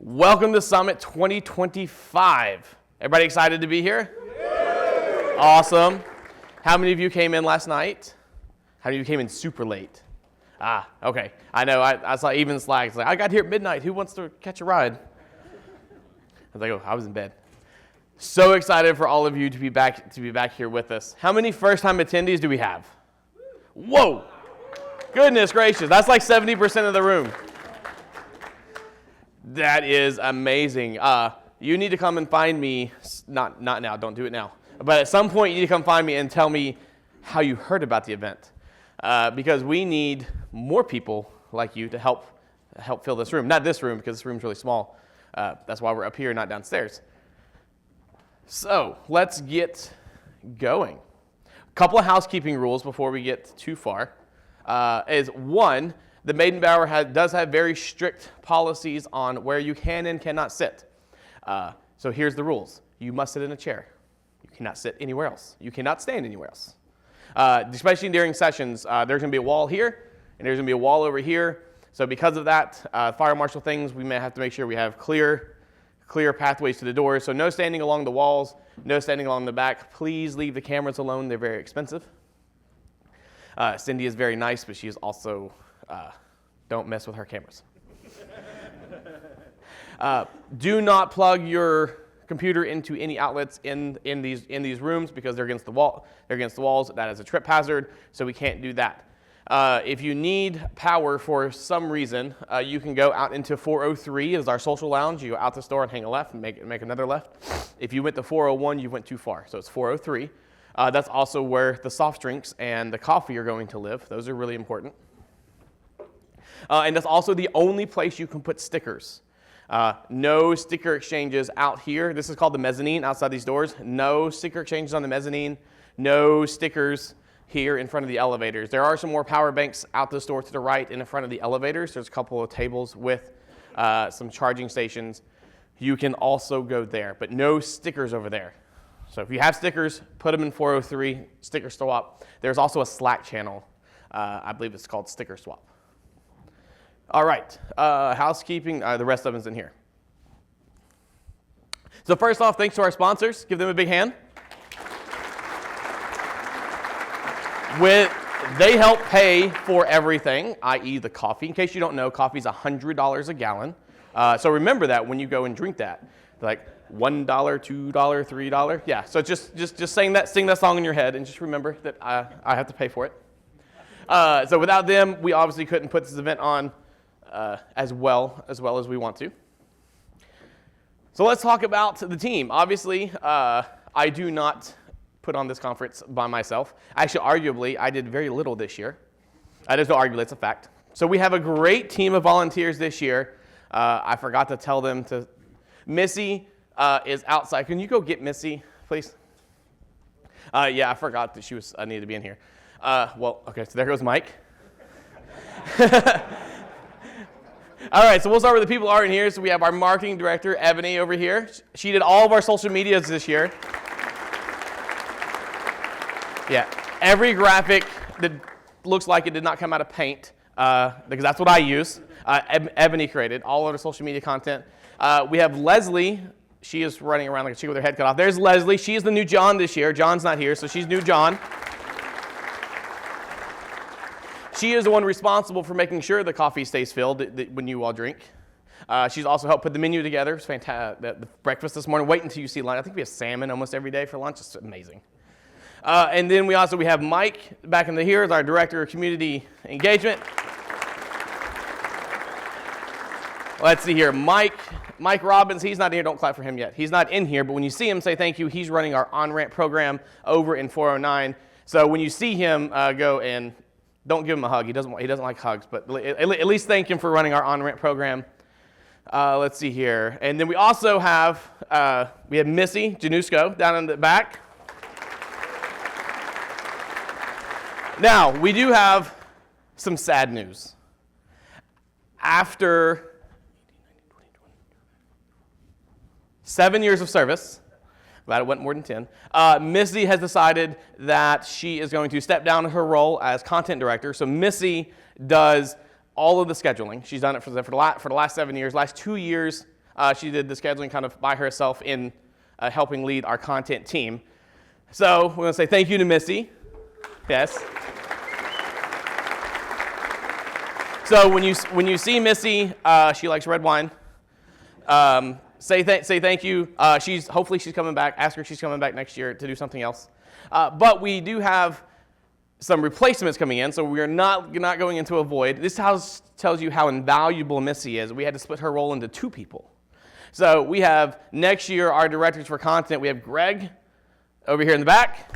Welcome to Summit 2025. Everybody excited to be here? Yeah. Awesome. How many of you came in last night? How many of you came in super late? Okay. I know. I saw even Slack. It's like, I got here at midnight. Who wants to catch a ride? I was like, oh, I was in bed. So excited for all of you to be back here with us. How many first-time attendees do we have? Whoa. Goodness gracious. That's like 70% of the room. That is amazing. You need to come and find me, not now, don't do it now. But at some point, you need to come find me and tell me how you heard about the event. Because we need more people like you to help fill this room. Not this room, because this room's really small. That's why we're up here, not downstairs. So let's get going. A couple of housekeeping rules before we get too far. Is one, the Maiden Bower does have very strict policies on where you can and cannot sit. So here's the rules. You must sit in a chair. You cannot sit anywhere else. You cannot stand anywhere else. Especially during sessions, there's going to be a wall here, and there's going to be a wall over here. So because of that, fire marshal things, we may have to make sure we have clear pathways to the doors. So no standing along the walls, no standing along the back. Please leave the cameras alone. They're very expensive. Cindy is very nice, but she is also... don't mess with her cameras. Do not plug your computer into any outlets in these rooms because they're against the wall. They're against the walls. That is a trip hazard, so we can't do that. If you need power for some reason, you can go out into 403 is our social lounge. You go out the store and hang a left and make another left. If you went to 401, you went too far, so it's 403. That's also where the soft drinks and the coffee are going to live. Those are really important. And that's also the only place you can put stickers. No sticker exchanges out here. This is called the mezzanine outside these doors. No sticker exchanges on the mezzanine. No stickers here in front of the elevators. There are some more power banks out this door to the right and in front of the elevators. There's a couple of tables with some charging stations. You can also go there, but no stickers over there. So if you have stickers, put them in 403, sticker swap. There's also a Slack channel. I believe it's called Sticker Swap. All right, housekeeping, the rest of it's in here. So first off, thanks to our sponsors. Give them a big hand. They help pay for everything, i.e. the coffee. In case you don't know, coffee is $100 a gallon. So remember that when you go and drink that. Like $1, $2, $3. Yeah, so just sing that song in your head and just remember that I have to pay for it. So without them, we obviously couldn't put this event on as well as we want to. So let's talk about the team. Obviously, I do not put on this conference by myself. Actually, arguably, I did very little this year. There's no argument, it's a fact. So we have a great team of volunteers this year. I forgot to tell them to... Missy is outside. Can you go get Missy, please? Yeah, I forgot that she needed to be in here. Okay, so there goes Mike. All right, so we'll start with the people who aren't here. So we have our marketing director, Ebony, over here. She did all of our social medias this year. Yeah, every graphic that looks like it did not come out of Paint, because that's what I use. Ebony created all of our social media content. We have Leslie. She is running around like a chick with her head cut off. There's Leslie. She is the new John this year. John's not here, so she's new John. She is the one responsible for making sure the coffee stays filled when you all drink. She's also helped put the menu together. It's fantastic. The breakfast this morning. Wait until you see lunch. I think we have salmon almost every day for lunch. It's amazing. And then we have Mike back in here as our director of community engagement. Let's see here. Mike Robbins, he's not here. Don't clap for him yet. He's not in here, but when you see him, say thank you. He's running our on-ramp program over in 409. So when you see him, go and don't give him a hug. He doesn't like hugs, but at least thank him for running our on-ramp program. Let's see here. And then we also have, Missy Janusko down in the back. Now, we do have some sad news. After 7 years of service, glad it went more than 10, Missy has decided that she is going to step down her role as content director. So Missy does all of the scheduling. She's done it for the last 7 years. Last 2 years, She did the scheduling kind of by herself in helping lead our content team. So we're going to say thank you to Missy. Yes. So when you see Missy, she likes red wine. Say thank you. Hopefully she's coming back. Ask her if she's coming back next year to do something else. But we do have some replacements coming in, so we are not going into a void. This tells you how invaluable Missy is. We had to split her role into 2 people. So we have next year our directors for content. We have Greg over here in the back,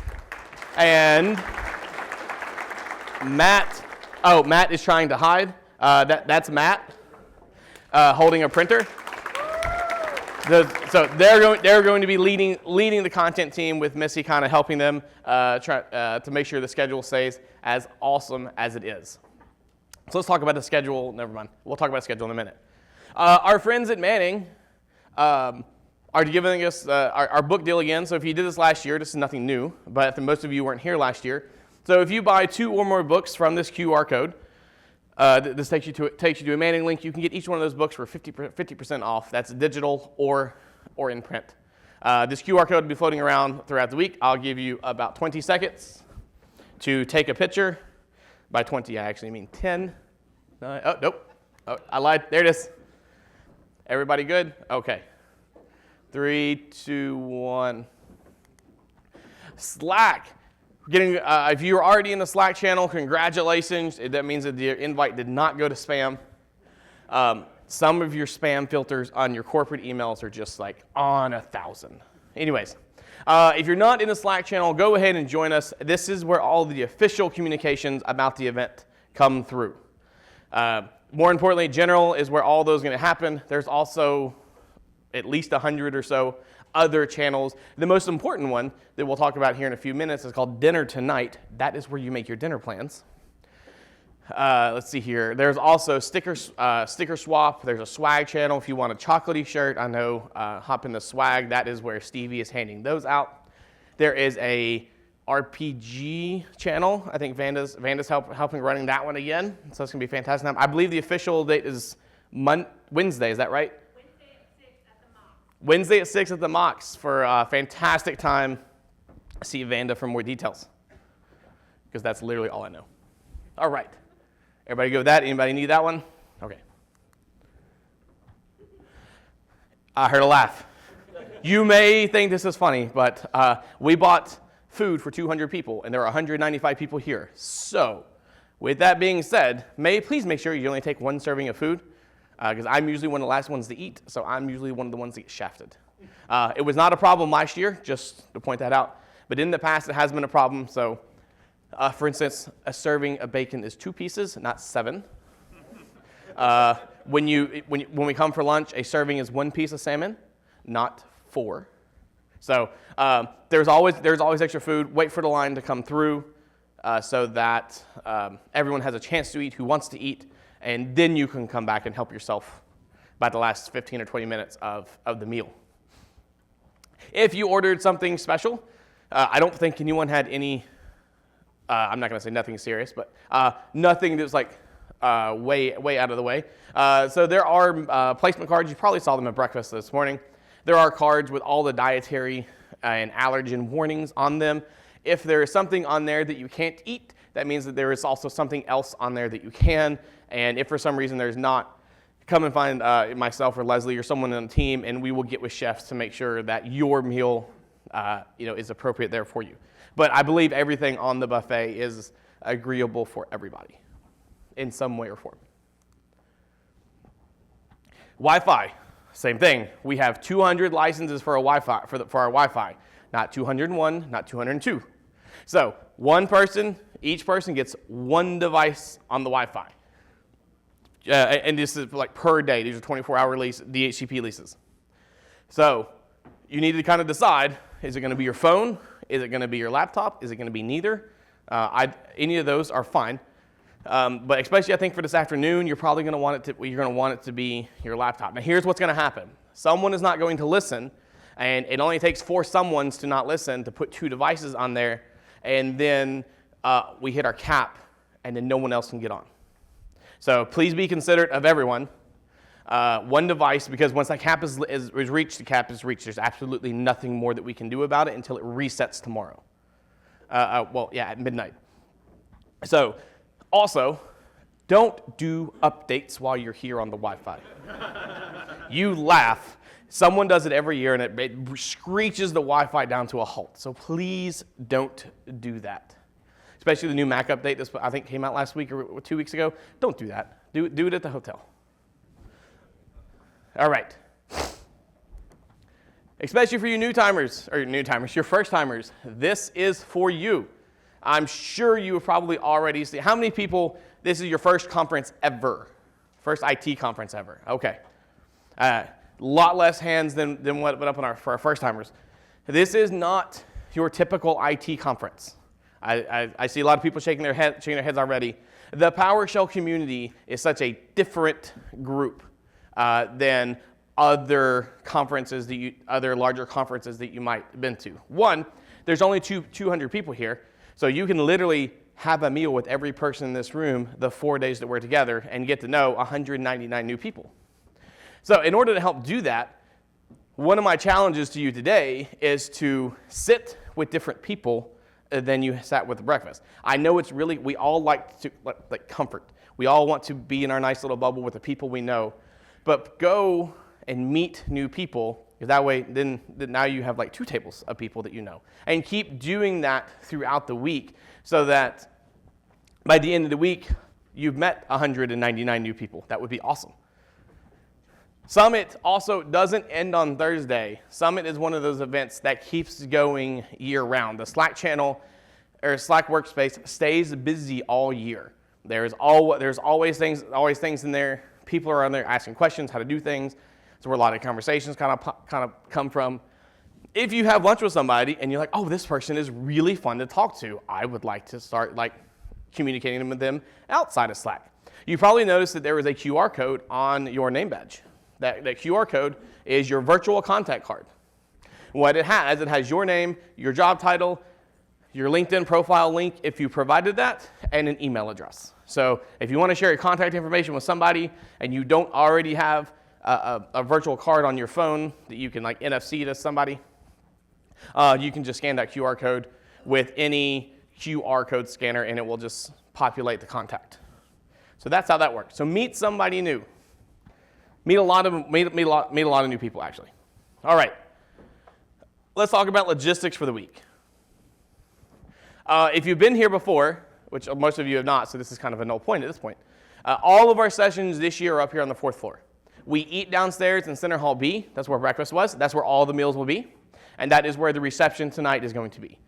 and Matt. Oh, Matt is trying to hide. That's Matt holding a printer. So they're going to be leading the content team with Missy kind of helping them to make sure the schedule stays as awesome as it is. So let's talk about the schedule. Never mind. We'll talk about the schedule in a minute. Our friends at Manning are giving us our book deal again. So if you did this last year, this is nothing new, but most of you weren't here last year. So if you buy 2 or more books from this QR code, this takes you to a Manning link. You can get each one of those books for 50% off. That's digital or in print. This QR code will be floating around throughout the week. I'll give you about 20 seconds to take a picture. By 20, I actually mean 10. Oh, nope. Oh, I lied. There it is. Everybody good? Okay. 3, 2, 1. Slack. If you're already in the Slack channel, congratulations. That means that the invite did not go to spam. Some of your spam filters on your corporate emails are just like on 1,000. Anyways, if you're not in the Slack channel, go ahead and join us. This is where all the official communications about the event come through. More importantly, general is where all those are going to happen. There's also at least 100 or so other channels. The most important one that we'll talk about here in a few minutes is called Dinner Tonight. That is where you make your dinner plans. Let's see here. There's also sticker swap. There's a swag channel if you want a chocolatey shirt. I know, hop in the swag. That is where Stevie is handing those out. There is a RPG channel. I think Vanda's helping running that one again. So it's going to be fantastic. I believe the official date is Wednesday. Is that right? Wednesday at 6 at the Mox for a fantastic time. See Vanda for more details, because that's literally all I know. All right. Everybody go with that? Anybody need that one? Okay. I heard a laugh. You may think this is funny, but we bought food for 200 people, and there are 195 people here. So with that being said, please make sure you only take 1 serving of food. Because I'm usually one of the last ones to eat, so I'm usually one of the ones that get shafted. It was not a problem last year, just to point that out. But in the past, it has been a problem. So, for instance, a serving of bacon is 2 pieces, not 7. When we come for lunch, a serving is 1 piece of salmon, not 4. So there's always extra food. Wait for the line to come through so that everyone has a chance to eat who wants to eat. And then you can come back and help yourself by the last 15 or 20 minutes of the meal. If you ordered something special, I don't think anyone had any, I'm not going to say nothing serious, but nothing that's like way out of the way. So there are placement cards. You probably saw them at breakfast this morning. There are cards with all the dietary and allergen warnings on them. If there is something on there that you can't eat, that means that there is also something else on there that you can. And if for some reason there's not, come and find myself or Leslie or someone on the team, and we will get with chefs to make sure that your meal is appropriate there for you. But I believe everything on the buffet is agreeable for everybody in some way or form. Wi-Fi, same thing. We have 200 licenses for our Wi-Fi, not 201, not 202. So each person gets 1 device on the Wi-Fi. And this is like per day. These are 24-hour DHCP leases. So you need to kind of decide, is it going to be your phone? Is it going to be your laptop? Is it going to be neither? Any of those are fine. But especially I think for this afternoon, you're probably going to want it to be your laptop. Now here's what's going to happen. Someone is not going to listen, and it only takes 4 someones to not listen to put 2 devices on there, and then we hit our cap, and then no one else can get on. So please be considerate of everyone. one device, because once that cap is reached, the cap is reached. There's absolutely nothing more that we can do about it until it resets tomorrow. At midnight. So, also, don't do updates while you're here on the Wi-Fi. You laugh. Someone does it every year, and it screeches the Wi-Fi down to a halt. So please don't do that. Especially the new Mac update. This, I think, came out last week or 2 weeks ago. Don't do that. Do it at the hotel. All right. Especially for you your first timers, this is for you. I'm sure you have probably already seen. How many people, this is your first conference ever? First IT conference ever. Okay. A lot less hands than what went up for our first timers. This is not your typical IT conference. I see a lot of people shaking their heads already. The PowerShell community is such a different group than other larger conferences that you might have been to. One, there's only 200 people here, so you can literally have a meal with every person in this room the 4 days that we're together and get to know 199 new people. So in order to help do that, one of my challenges to you today is to sit with different people than you sat with breakfast. I know it's really, we all like comfort. We all want to be in our nice little bubble with the people we know, but go and meet new people. That way, then now you have like 2 tables of people that you know. And keep doing that throughout the week so that by the end of the week, you've met 199 new people. That would be awesome. Summit also doesn't end on Thursday. Summit is one of those events that keeps going year-round. The Slack channel or Slack workspace stays busy all year. There's always things in there. People are on there asking questions, how to do things. It's where a lot of conversations kind of come from. If you have lunch with somebody and you're like, oh, this person is really fun to talk to, I would like to start communicating with them outside of Slack. You probably noticed that there was a QR code on your name badge. That QR code is your virtual contact card. What it has your name, your job title, your LinkedIn profile link if you provided that, and an email address. So if you want to share your contact information with somebody and you don't already have a virtual card on your phone that you can NFC to somebody, you can just scan that QR code with any QR code scanner and it will just populate the contact. So that's how that works. So meet somebody new. Meet a lot of new people, actually. All right. Let's talk about logistics for the week. If you've been here before, which most of you have not, so this is kind of a null point at this point, all of our sessions this year are up here on the 4th floor. We eat downstairs in Center Hall B. That's where breakfast was. That's where all the meals will be. And that is where the reception tonight is going to be.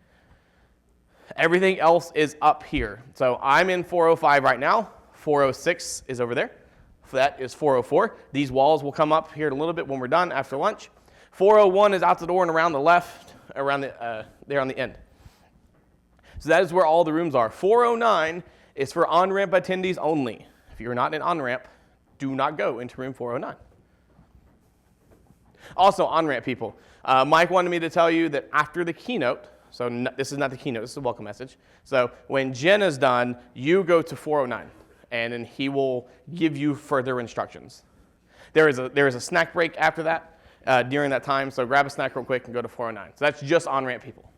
Everything else is up here. So I'm in 405 right now. 406 is over there. That is 404. These walls will come up here in a little bit when we're done after lunch. 401 is out the door and around the left, there on the end. So that is where all the rooms are. 409 is for on-ramp attendees only. If you're not in on-ramp, do not go into room 409. Also, on-ramp people. Mike wanted me to tell you that after the keynote, this is not the keynote, this is a welcome message. So when Jen is done, you go to 409. And then he will give you further instructions. There is a snack break after that, during that time, so grab a snack real quick and go to 409. So that's just on-ramp people.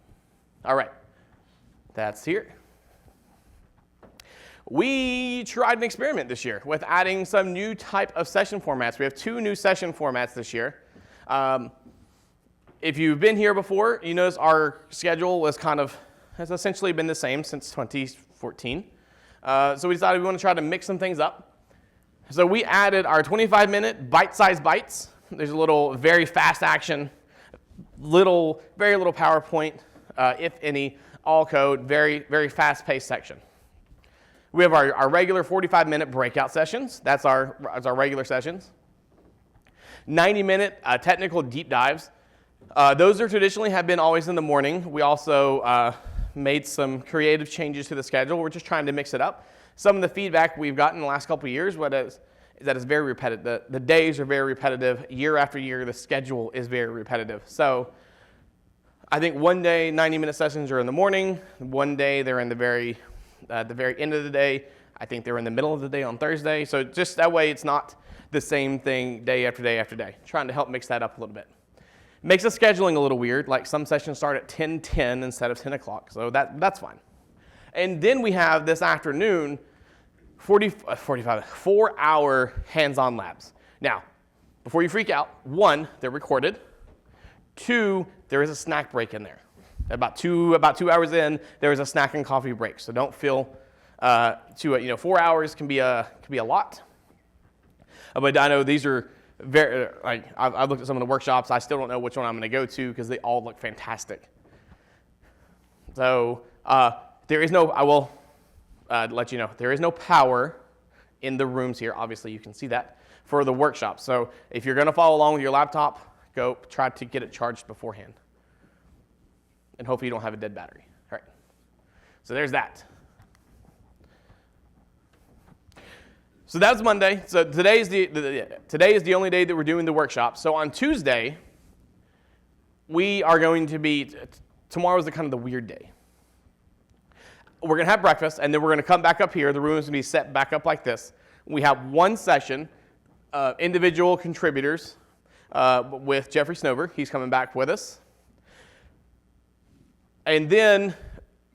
All right, that's here. We tried an experiment this year with adding some new type of session formats. We have 2 new session formats this year. If you've been here before, you notice our schedule has essentially been the same since 2014. So we decided we want to try to mix some things up. So we added our 25-minute bite-sized bites. There's a little very fast action, very little PowerPoint, if any, all code, very, very fast-paced section. We have our regular 45-minute breakout sessions. That's our regular sessions. 90-minute technical deep dives. Those are traditionally have been always in the morning. We also made some creative changes to the schedule. We're just trying to mix it up. Some of the feedback we've gotten in the last couple of years is that it's very repetitive. The days are very repetitive. Year after year, the schedule is very repetitive. So I think one day 90-minute sessions are in the morning. One day they're in the very end of the day. I think they're in the middle of the day on Thursday. So just that way it's not the same thing day after day after day, trying to help mix that up a little bit. Makes the scheduling a little weird, like some sessions start at 10:10 instead of 10 o'clock, so that's fine. And then we have this afternoon 4-hour hands-on labs. Now, before you freak out, 1, they're recorded. 2, there is a snack break in there. About 2 hours in, there is a snack and coffee break, so don't feel 4 hours can be a lot. But I know these are very, I've looked at some of the workshops. I still don't know which one I'm going to go to because they all look fantastic. So there is no, I will let you know, there is no power in the rooms here. Obviously, you can see that for the workshop. So if you're going to follow along with your laptop, go try to get it charged beforehand. And hopefully you don't have a dead battery. All right. So there's that. So that's Monday. So today is the only day that we're doing the workshop. So on Tuesday, we are going to be, tomorrow's kind of the weird day. We're going to have breakfast, and then we're going to come back up here. The room is going to be set back up like this. We have one session, individual contributors with Jeffrey Snover. He's coming back with us. And then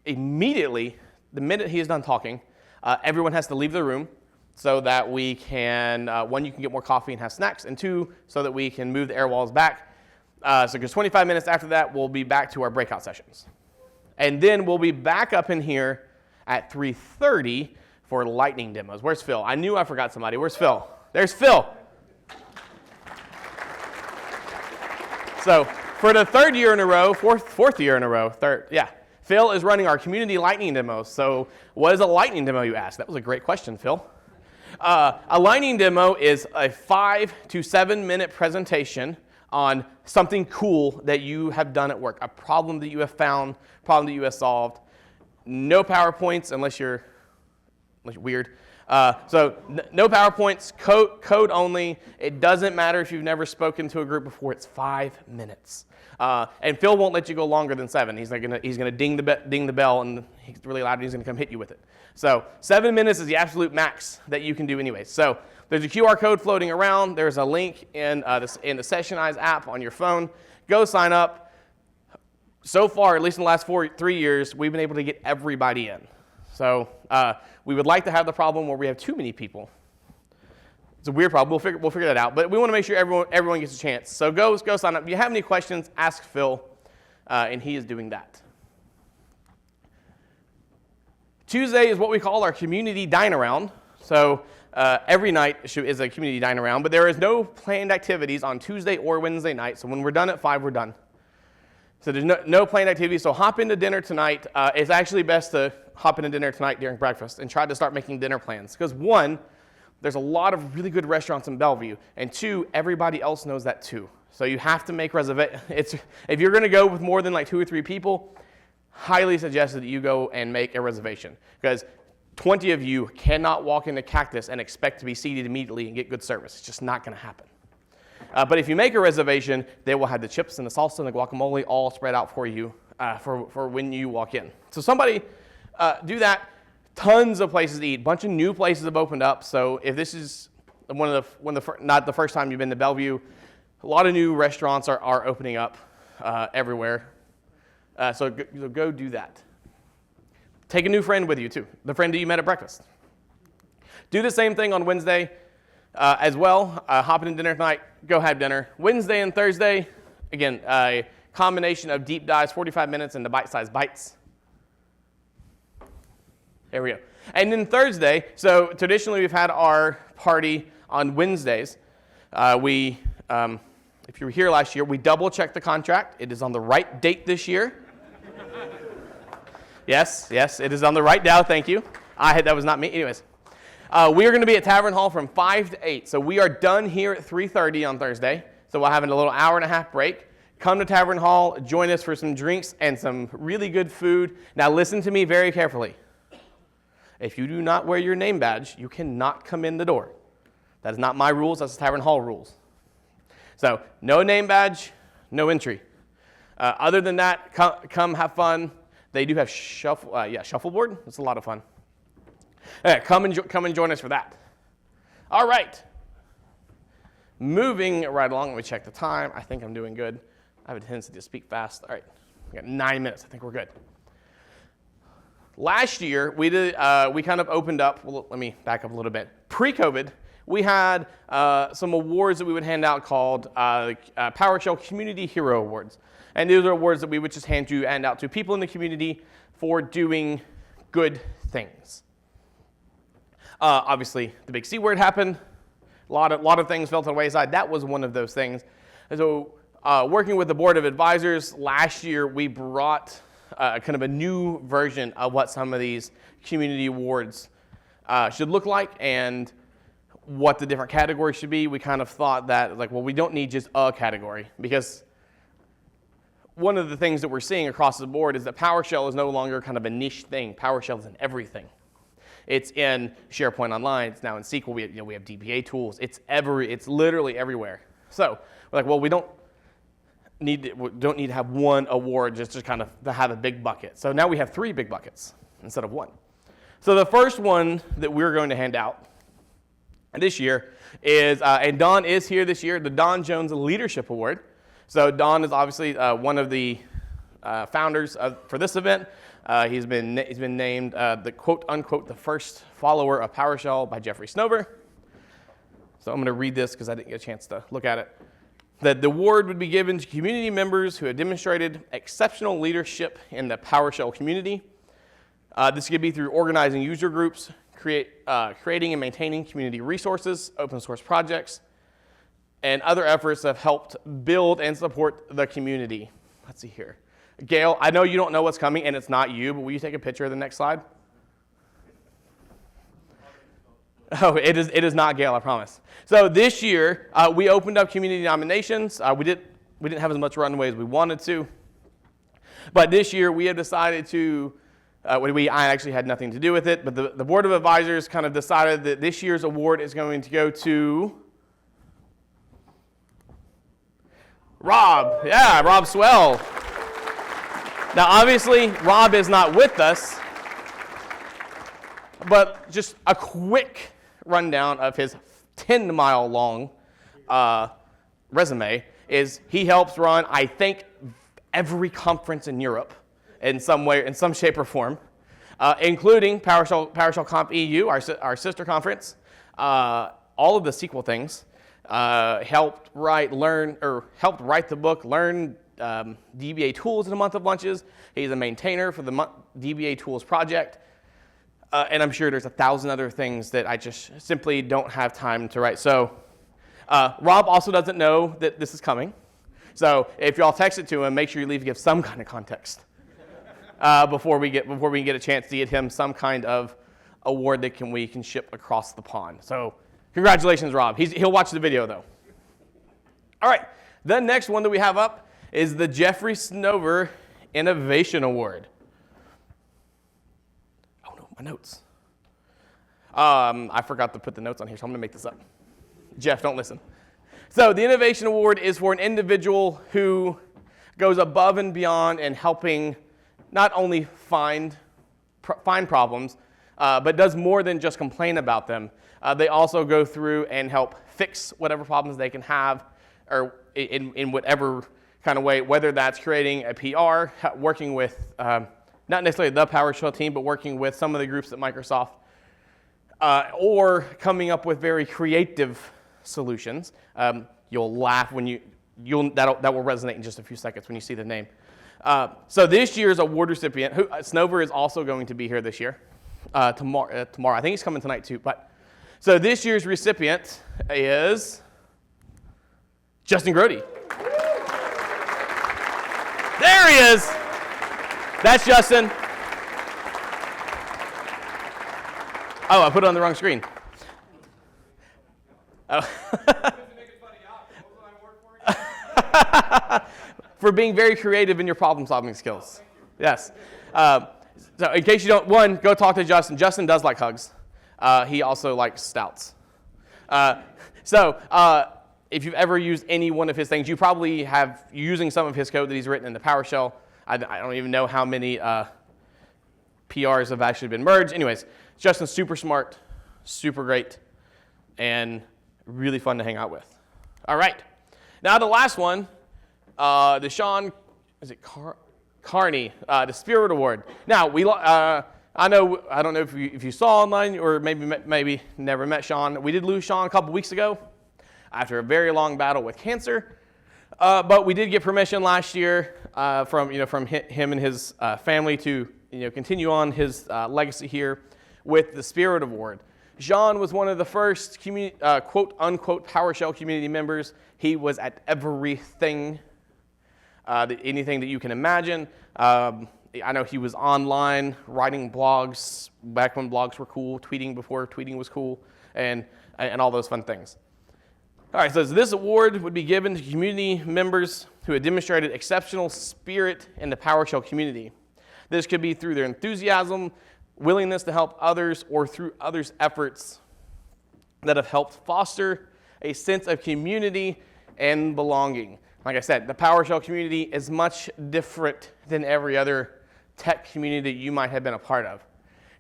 immediately, the minute he is done talking, everyone has to leave the room so that we can, 1, you can get more coffee and have snacks, and 2, so that we can move the air walls back. So because 25 minutes after that, we'll be back to our breakout sessions. And then we'll be back up in here at 3:30 for lightning demos. Where's Phil? I knew I forgot somebody. Where's Phil? There's Phil. So for the 3rd year in a row, fourth year in a row, Phil is running our community lightning demos. So what is a lightning demo, you ask? That was a great question, Phil. A lightning demo is a 5 to 7 minute presentation on something cool that you have done at work, a problem that you have found, problem that you have solved. No PowerPoints unless you're weird. So no PowerPoints, code only. It doesn't matter if you've never spoken to a group before. It's 5 minutes. And Phil won't let you go longer than 7. He's gonna ding the bell, and he's really loud, and he's gonna come hit you with it. So 7 minutes is the absolute max that you can do anyway. So there's a QR code floating around. There's a link in the Sessionize app on your phone. Go sign up. So far, at least in the last 3 years, we've been able to get everybody in. So we would like to have the problem where we have too many people. It's a weird problem. We'll figure that out. But we want to make sure everyone gets a chance. So go sign up. If you have any questions, ask Phil, and he is doing that. Tuesday is what we call our community dine-around. So every night is a community dine-around, but there is no planned activities on Tuesday or Wednesday night. So when we're done at 5, we're done. So there's no planned activities. So hop into dinner tonight. It's actually best to hop into dinner tonight during breakfast and try to start making dinner plans. Because 1, there's a lot of really good restaurants in Bellevue. And 2, everybody else knows that too. So you have to make reservations. If you're going to go with more than like 2 or 3 people, highly suggested that you go and make a reservation. Because 20 of you cannot walk into Cactus and expect to be seated immediately and get good service. It's just not going to happen. But if you make a reservation, they will have the chips and the salsa and the guacamole all spread out for you for when you walk in. So somebody do that. Tons of places to eat. A bunch of new places have opened up. So if this is not the first time you've been to Bellevue, a lot of new restaurants are opening up everywhere. So go do that. Take a new friend with you too, the friend that you met at breakfast. Do the same thing on Wednesday as well. Hop in dinner tonight, go have dinner. Wednesday and Thursday, again, a combination of deep dives, 45 minutes into bite-sized bites. There we go. And then Thursday, so traditionally we've had our party on Wednesdays. If you were here last year, we double-checked the contract. It is on the right date this year. Yes, it is on the right now. Thank you. That was not me. Anyways, we are going to be at Tavern Hall from 5 to 8. So we are done here at 3:30 on Thursday. So we'll have a little hour and a half break. Come to Tavern Hall, join us for some drinks and some really good food. Now listen to me very carefully. If you do not wear your name badge, you cannot come in the door. That is not my rules. That's the Tavern Hall rules. So no name badge, no entry. Other than that, come have fun. They do have shuffleboard. It's a lot of fun. Come and join us for that. All right. moving right along, let me check the time. I think I'm doing good. I have a tendency to speak fast. All right, we got 9 minutes. I think we're good. Last year, we kind of opened up. Well, let me back up a little bit. Pre-COVID, we had some awards that we would hand out called PowerShell Community Hero Awards. And these are awards that we would just hand out to people in the community for doing good things. Obviously, the big C word happened. A lot of things fell to the wayside. That was one of those things. And so working with the board of advisors, last year we brought kind of a new version of what some of these community awards should look like and what the different categories should be. We kind of thought that, like, well, we don't need just a category, because one of the things that we're seeing across the board is that PowerShell is no longer kind of a niche thing. PowerShell is in everything. It's in SharePoint Online. It's now in SQL. We have DBA tools. It's literally everywhere. So we're like, well, we don't need to have one award just to kind of to have a big bucket. So now we have 3 big buckets instead of 1. So the first one that we're going to hand out this year is, and Don is here this year, the Don Jones Leadership Award. So Don is obviously one of the founders for this event. He's been named the quote unquote the first follower of PowerShell by Jeffrey Snover. So I'm going to read this because I didn't get a chance to look at it. That the award would be given to community members who have demonstrated exceptional leadership in the PowerShell community. This could be through organizing user groups, creating and maintaining community resources, open source projects, and other efforts that have helped build and support the community. Let's see here. Gail, I know you don't know what's coming, and it's not you, but will you take a picture of the next slide? Oh, it is not Gail, I promise. So this year, we opened up community nominations. We didn't have as much runway as we wanted to. But this year, we have decided to, I actually had nothing to do with it, but the Board of Advisors kind of decided that this year's award is going to go to Rob. Yeah, Rob Swell. Now, obviously, Rob is not with us, but just a quick rundown of his 10-mile-long resume is he helps run, I think, every conference in Europe in some way, in some shape or form, including PowerShell Conf EU, our sister conference, all of the SQL things. Helped write the book, Learn DBA Tools in a Month of Lunches. He's a maintainer for the DBA Tools project. And I'm sure there's 1,000 other things that I just simply don't have time to write. So Rob also doesn't know that this is coming. So if y'all text it to him, make sure you give some kind of context before we get a chance to get him some kind of award that we can ship across the pond. So congratulations, Rob. He'll watch the video, though. All right, the next one that we have up is the Jeffrey Snover Innovation Award. Oh, no, my notes. I forgot to put the notes on here, so I'm going to make this up. Jeff, don't listen. So the Innovation Award is for an individual who goes above and beyond in helping not only find problems, but does more than just complain about them. They also go through and help fix whatever problems they can have, or in whatever kind of way, whether that's creating a PR, working with not necessarily the PowerShell team, but working with some of the groups at Microsoft, or coming up with very creative solutions. You'll laugh when that will resonate in just a few seconds when you see the name. So this year's award recipient, Snover is also going to be here this year. Tomorrow, I think he's coming tonight too. But so this year's recipient is Justin Grody. There he is. That's Justin. Oh, I put it on the wrong screen. Oh. For being very creative in your problem-solving skills. Yes. So in case you don't, go talk to Justin. Justin does like hugs. He also likes stouts. If you've ever used any one of his things, you probably have using some of his code that he's written in the PowerShell. I don't even know how many PRs have actually been merged. Anyways, Justin's super smart, super great, and really fun to hang out with. All right. Now the last one, the Sean, Carney, the Spirit Award. Now I don't know if you saw online or maybe never met Sean. We did lose Sean a couple weeks ago after a very long battle with cancer. But we did get permission last year from him and his family to continue on his legacy here with the Spirit Award. Jean was one of the first quote unquote PowerShell community members. He was at everything, anything that you can imagine. I know he was online writing blogs back when blogs were cool, tweeting before tweeting was cool, and all those fun things. All right, so this award would be given to community members who had demonstrated exceptional spirit in the PowerShell community. This could be through their enthusiasm, willingness to help others, or through others' efforts that have helped foster a sense of community and belonging. Like I said, the PowerShell community is much different than every other tech community that you might have been a part of.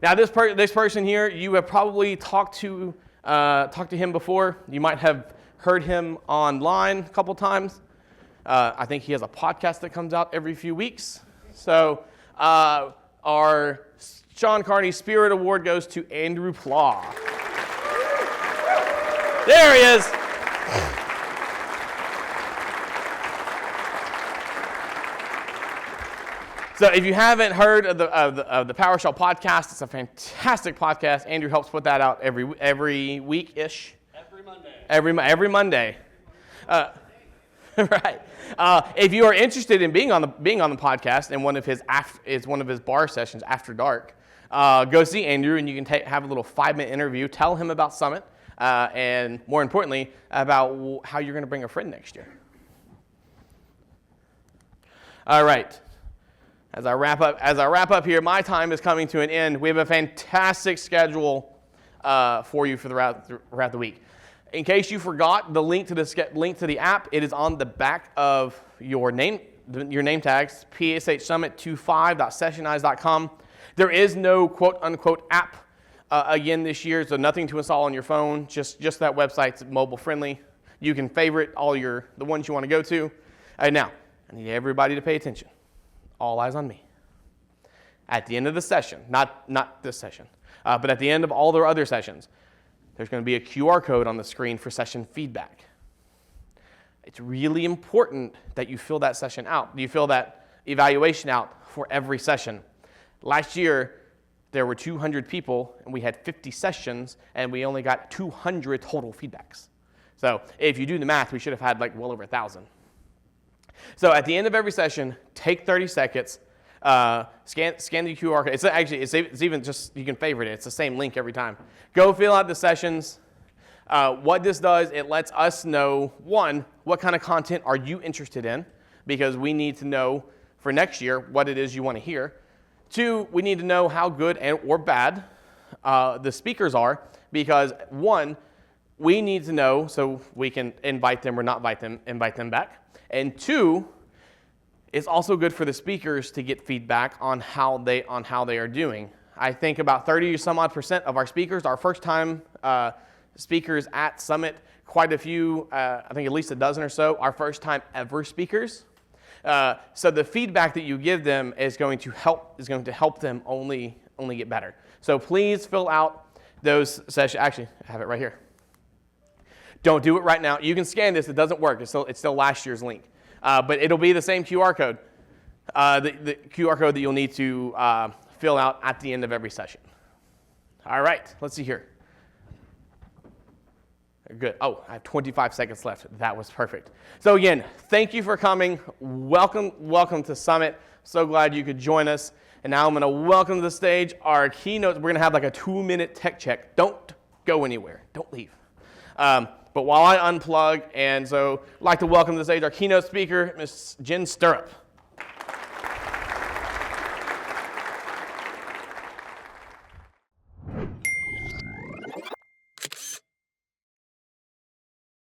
Now, this person here, you have probably talked to him before. You might have heard him online a couple times. I think he has a podcast that comes out every few weeks. So our Sean Carney Spirit Award goes to Andrew Plaw. There he is. So if you haven't heard of the PowerShell podcast, it's a fantastic podcast. Andrew helps put that out every week-ish. Every Monday. Right. If you are interested in being on the podcast and one of his bar sessions after dark, go see Andrew and you can have a little 5-minute interview. Tell him about Summit and more importantly about how you're going to bring a friend next year. All right. As I wrap up here, my time is coming to an end. We have a fantastic schedule for you throughout the week. In case you forgot, the link to the app, it is on the back of your name tags, pshsummit25.sessionize.com. There is no quote-unquote app again this year, so nothing to install on your phone, just that website's mobile friendly. You can favorite the ones you want to go to. Now, I need everybody to pay attention. All eyes on me. At the end of the session, not this session, but at the end of all their other sessions, there's going to be a QR code on the screen for session feedback. It's really important that you fill that session out. You fill that evaluation out for every session. Last year, there were 200 people, and we had 50 sessions, and we only got 200 total feedbacks. So if you do the math, we should have had well over 1,000. So at the end of every session, take 30 seconds, scan the QR code. It's even just, you can favorite it. It's the same link every time. Go fill out the sessions. What this does, it lets us know, one, what kind of content are you interested in, because we need to know for next year what it is you want to hear. Two, we need to know how good or bad the speakers are, because one, we need to know so we can invite them or not invite them back. And two, it's also good for the speakers to get feedback on how they are doing. I think about 30 or some odd % of our speakers are first-time speakers at Summit. Quite a few, I think at least a dozen or so, are first-time ever speakers. So the feedback that you give them is going to help them only get better. So please fill out those sessions. Actually, I have it right here. Don't do it right now. You can scan this. It doesn't work. It's still last year's link. But it'll be the same QR code, the QR code that you'll need to fill out at the end of every session. All right. Let's see here. Good. Oh, I have 25 seconds left. That was perfect. So again, thank you for coming. Welcome to Summit. So glad you could join us. And now I'm going to welcome to the stage our keynote. We're going to have a 2-minute tech check. Don't go anywhere. Don't leave. But while I unplug, and so I'd like to welcome to the stage our keynote speaker, Ms. Jen Stirrup.